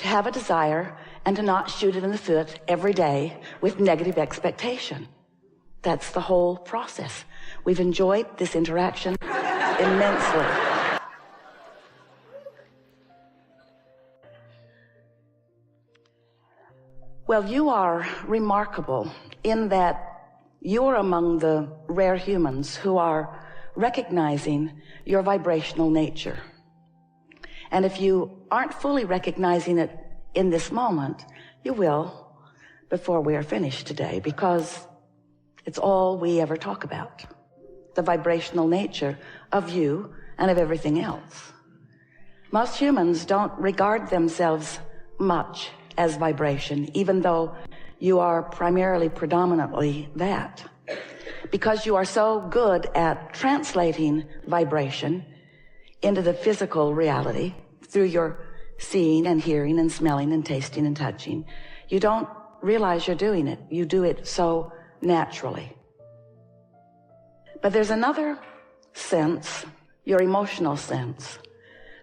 have a desire and to not shoot it in the foot every day with negative expectation. That's the whole process. We've enjoyed this interaction immensely. Well, you are remarkable in that you're among the rare humans who are recognizing your vibrational nature. And if you aren't fully recognizing it in this moment, you will before we are finished today, because it's all we ever talk about, the vibrational nature of you and of everything else. Most humans don't regard themselves much as vibration, even though you are primarily, predominantly that, because you are so good at translating vibration into the physical reality through your seeing and hearing and smelling and tasting and touching. You don't realize you're doing it. You do it so naturally. But there's another sense, your emotional sense,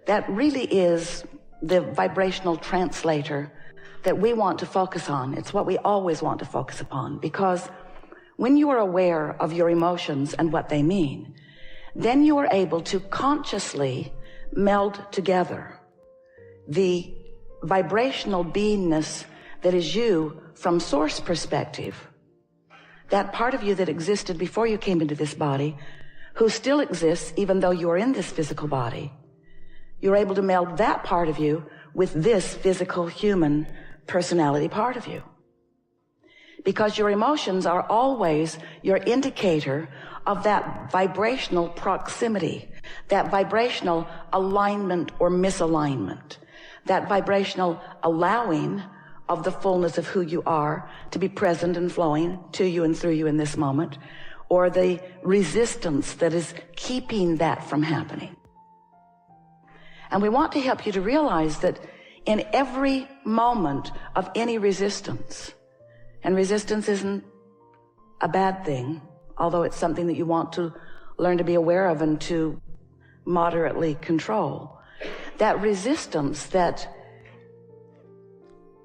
that really is the vibrational translator that we want to focus on. It's what we always want to focus upon, because when you are aware of your emotions and what they mean, then you are able to consciously meld together the vibrational beingness that is you from source perspective, that part of you that existed before you came into this body, who still exists even though you are in this physical body. You're able to meld that part of you with this physical human personality part of you, because your emotions are always your indicator of that vibrational proximity, that vibrational alignment or misalignment, that vibrational allowing of the fullness of who you are to be present and flowing to you and through you in this moment, or the resistance that is keeping that from happening. And we want to help you to realize that in every moment of any resistance, and resistance isn't a bad thing, although it's something that you want to learn to be aware of and to moderately control, that resistance that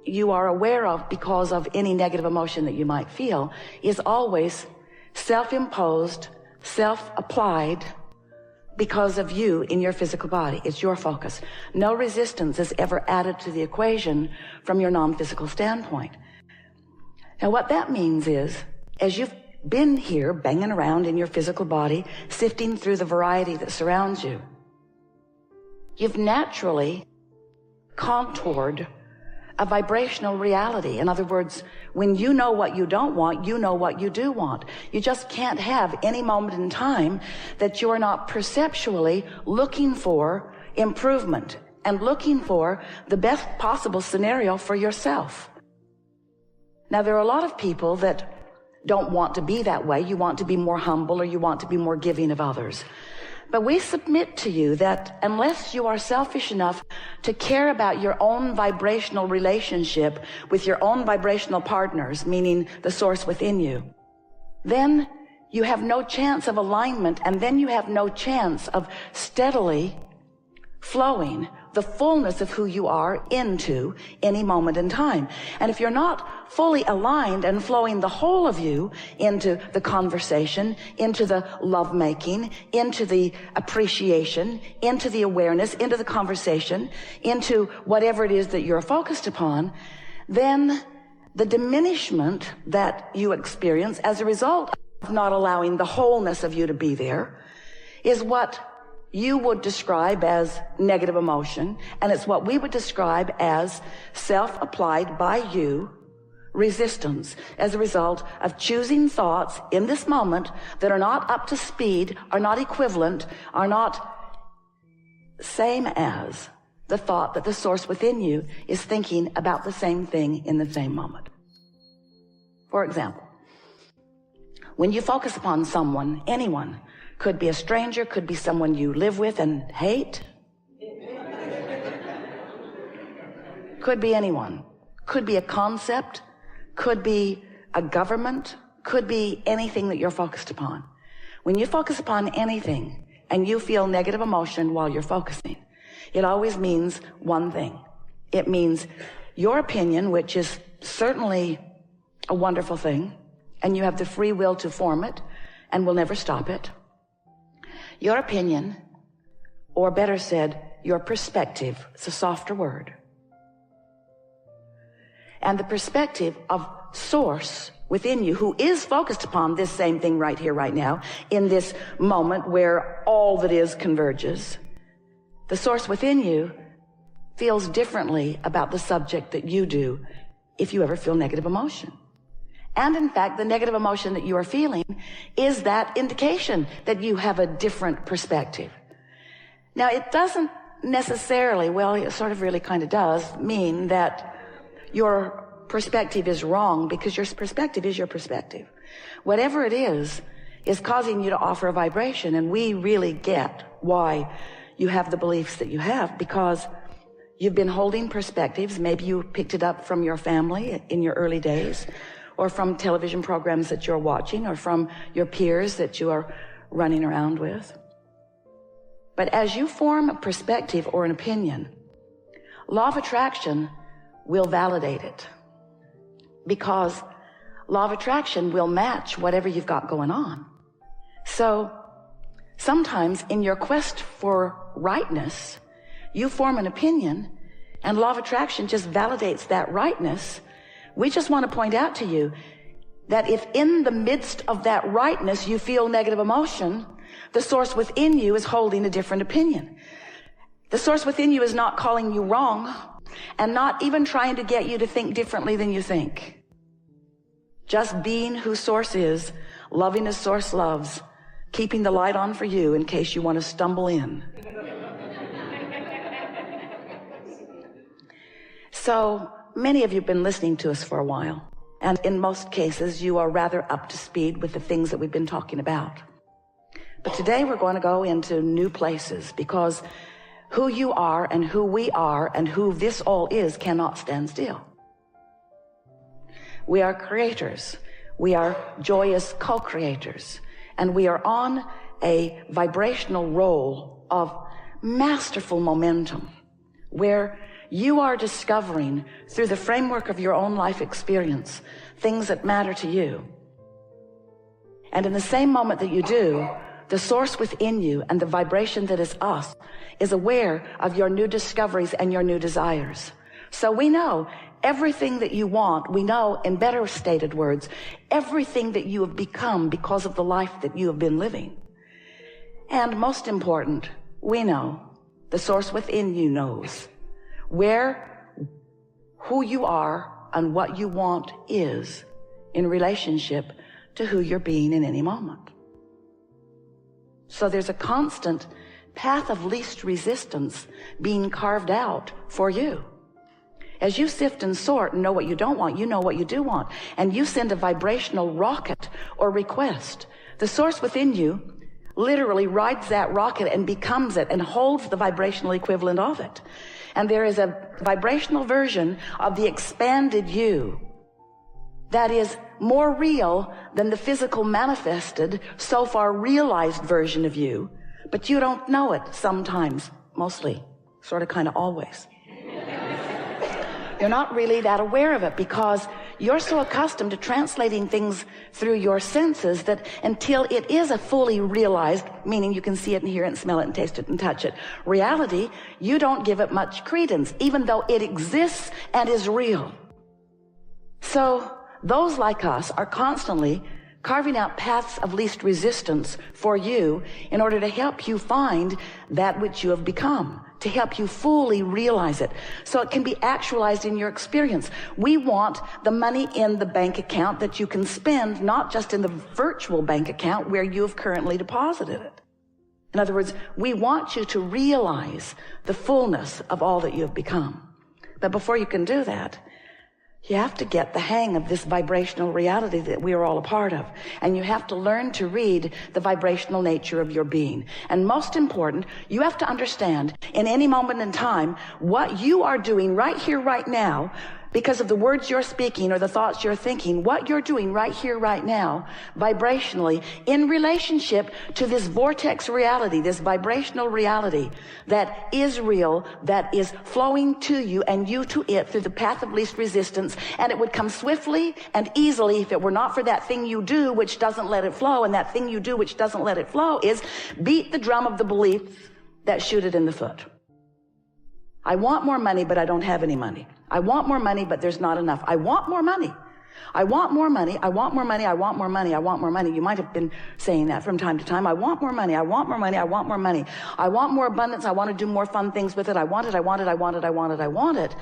you are aware of because of any negative emotion that you might feel is always self-imposed, self-applied, because of you in your physical body. It's your focus. No resistance is ever added to the equation from your non-physical standpoint. Now what that means is, as you've been here banging around in your physical body, sifting through the variety that surrounds you, you've naturally contoured a vibrational reality. In other words, when you know what you don't want, you know what you do want. You just can't have any moment in time that you're not perceptually looking for improvement and looking for the best possible scenario for yourself. Now, there are a lot of people that don't want to be that way. You want to be more humble, or you want to be more giving of others. But we submit to you that unless you are selfish enough to care about your own vibrational relationship with your own vibrational partners, meaning the source within you, then you have no chance of alignment, and then you have no chance of steadily flowing the fullness of who you are into any moment in time. And if you're not fully aligned and flowing the whole of you into the conversation, into the lovemaking, into the appreciation, into the awareness, into the conversation, into whatever it is that you're focused upon, then the diminishment that you experience as a result of not allowing the wholeness of you to be there is what you would describe as negative emotion, and it's what we would describe as self-applied by you resistance as a result of choosing thoughts in this moment that are not up to speed, are not equivalent, are not same as the thought that the source within you is thinking about the same thing in the same moment. For example, when you focus upon someone, anyone, could be a stranger, could be someone you live with and hate. Could be anyone. Could be a concept. Could be a government. Could be anything that you're focused upon. When you focus upon anything and you feel negative emotion while you're focusing, it always means one thing. It means your opinion, which is certainly a wonderful thing, and you have the free will to form it and will never stop it. Your opinion, or better said, your perspective, it's a softer word. And the perspective of Source within you, who is focused upon this same thing right here, right now, in this moment where all that is converges. The Source within you feels differently about the subject that you do if you ever feel negative emotion. And in fact, the negative emotion that you are feeling is that indication that you have a different perspective. Now, it doesn't necessarily, well, it sort of really kind of does mean that your perspective is wrong, because your perspective is your perspective. Whatever it is causing you to offer a vibration, and we really get why you have the beliefs that you have, because you've been holding perspectives. Maybe you picked it up from your family in your early days, or from television programs that you're watching, or from your peers that you are running around with. But as you form a perspective or an opinion, law of attraction will validate it, because law of attraction will match whatever you've got going on. So sometimes in your quest for rightness, you form an opinion, and law of attraction just validates that rightness. We just want to point out to you that if in the midst of that rightness you feel negative emotion, the Source within you is holding a different opinion. The Source within you is not calling you wrong, and not even trying to get you to think differently than you think. Just being who Source is, loving as Source loves, keeping the light on for you in case you want to stumble in. So many of you have been listening to us for a while, and in most cases you are rather up to speed with the things that we've been talking about. But today we're going to go into new places, because who you are and who we are and who this all is cannot stand still. We are creators. We are joyous co-creators. And we are on a vibrational roll of masterful momentum, where you are discovering through the framework of your own life experience things that matter to you. And in the same moment that you do, the Source within you and the vibration that is us is aware of your new discoveries and your new desires. So we know everything that you want. We know, in better stated words, everything that you have become because of the life that you have been living. And most important, we know, the Source within you knows who you are and what you want is in relationship to who you're being in any moment. So there's a constant path of least resistance being carved out for you. As you sift and sort and know what you don't want, you know what you do want. And you send a vibrational rocket or request. The Source within you literally rides that rocket and becomes it and holds the vibrational equivalent of it. And there is a vibrational version of the expanded you that is more real than the physical manifested, so far realized version of you. But you don't know it sometimes, mostly, sort of, kind of, always. You're not really that aware of it because you're so accustomed to translating things through your senses that until it is a fully realized, meaning you can see it and hear it and smell it and taste it and touch it, reality, you don't give it much credence, even though it exists and is real. So those like us are constantly carving out paths of least resistance for you in order to help you find that which you have become, to help you fully realize it so it can be actualized in your experience. We want the money in the bank account that you can spend, not just in the virtual bank account where you have currently deposited it. In other words, we want you to realize the fullness of all that you have become. But before you can do that, you have to get the hang of this vibrational reality that we are all a part of. And you have to learn to read the vibrational nature of your being. And most important, you have to understand in any moment in time what you are doing right here, right now, because of the words you're speaking or the thoughts you're thinking, what you're doing right here, right now, vibrationally, in relationship to this vortex reality, this vibrational reality that is real, that is flowing to you and you to it through the path of least resistance, and it would come swiftly and easily if it were not for that thing you do which doesn't let it flow, and that thing you do which doesn't let it flow is beat the drum of the belief that shoot it in the foot. I want more money, but I don't have any money. I want more money, but there's not enough. I want more money. I want more money. I want more money. I want more money. I want more money. You might have been saying that from time to time. I want more money. I want more money. I want more money. I want more abundance. I want to do more fun things with it. I want it. I want it. I want it. I want it. I want it.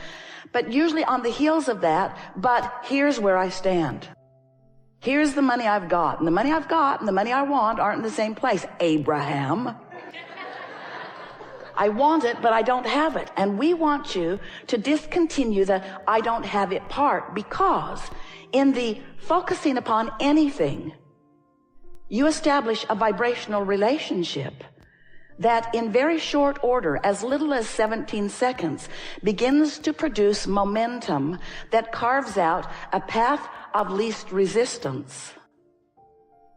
But usually on the heels of that, but here's where I stand. Here's the money I've got. And the money I've got and the money I want aren't in the same place. Abraham. I want it, but I don't have it. And we want you to discontinue the I don't have it part, because in the focusing upon anything, you establish a vibrational relationship that in very short order, as little as 17 seconds, begins to produce momentum that carves out a path of least resistance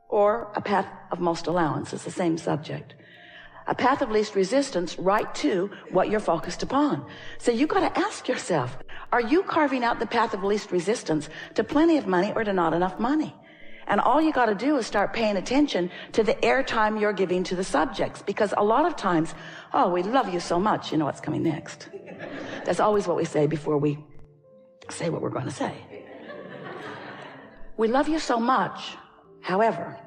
or a path of most allowance. It's the same subject. A path of least resistance right to what you're focused upon. So you got to ask yourself, are you carving out the path of least resistance to plenty of money or to not enough money? And all you got to do is start paying attention to the airtime you're giving to the subjects, because a lot of times, oh, we love you so much, you know what's coming next. That's always what we say before we say what we're going to say. We love you so much, however.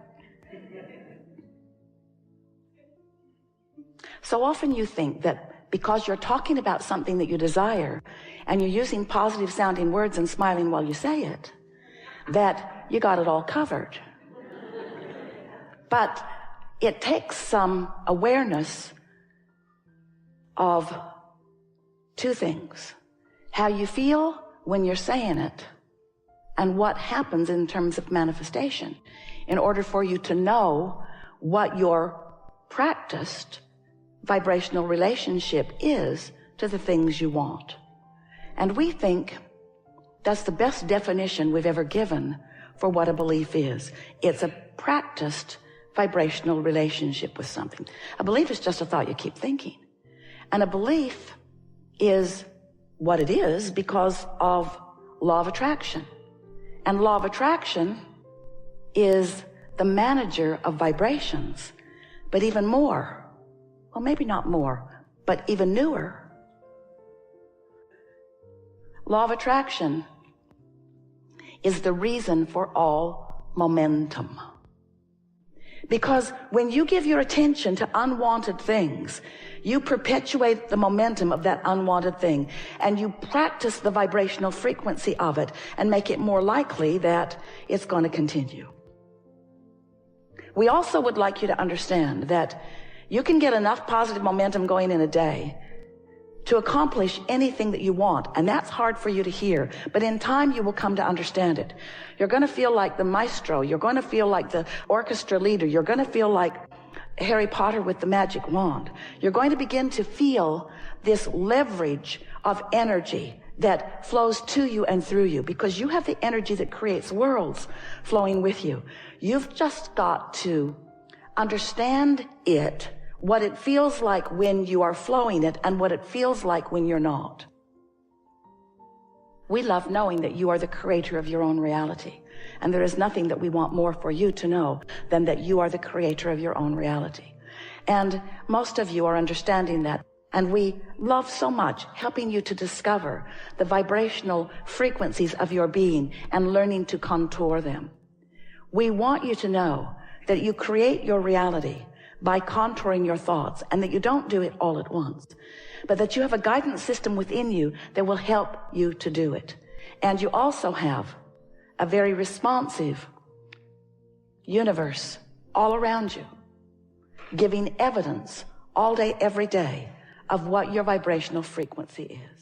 So often you think that because you're talking about something that you desire and you're using positive sounding words and smiling while you say it, that you got it all covered. But it takes some awareness of two things: how you feel when you're saying it and what happens in terms of manifestation, in order for you to know what your practiced vibrational relationship is to the things you want. And we think that's the best definition we've ever given for what a belief is. It's a practiced vibrational relationship with something. A belief is just a thought you keep thinking. And a belief is what it is because of law of attraction. And law of attraction is the manager of vibrations, but even more. Well, maybe not more, but even newer. Law of attraction is the reason for all momentum. Because when you give your attention to unwanted things, you perpetuate the momentum of that unwanted thing, and you practice the vibrational frequency of it and make it more likely that it's going to continue. We also would like you to understand that you can get enough positive momentum going in a day to accomplish anything that you want, and that's hard for you to hear, but in time you will come to understand it. You're going to feel like the maestro, you're going to feel like the orchestra leader, you're going to feel like Harry Potter with the magic wand. You're going to begin to feel this leverage of energy that flows to you and through you, because you have the energy that creates worlds flowing with you. You've just got to understand it, what it feels like when you are flowing it and what it feels like when you're not. We love knowing that you are the creator of your own reality. And there is nothing that we want more for you to know than that you are the creator of your own reality. And most of you are understanding that. And we love so much helping you to discover the vibrational frequencies of your being and learning to contour them. We want you to know that you create your reality by contouring your thoughts, and that you don't do it all at once, but that you have a guidance system within you that will help you to do it. And you also have a very responsive universe all around you, giving evidence all day, every day of what your vibrational frequency is.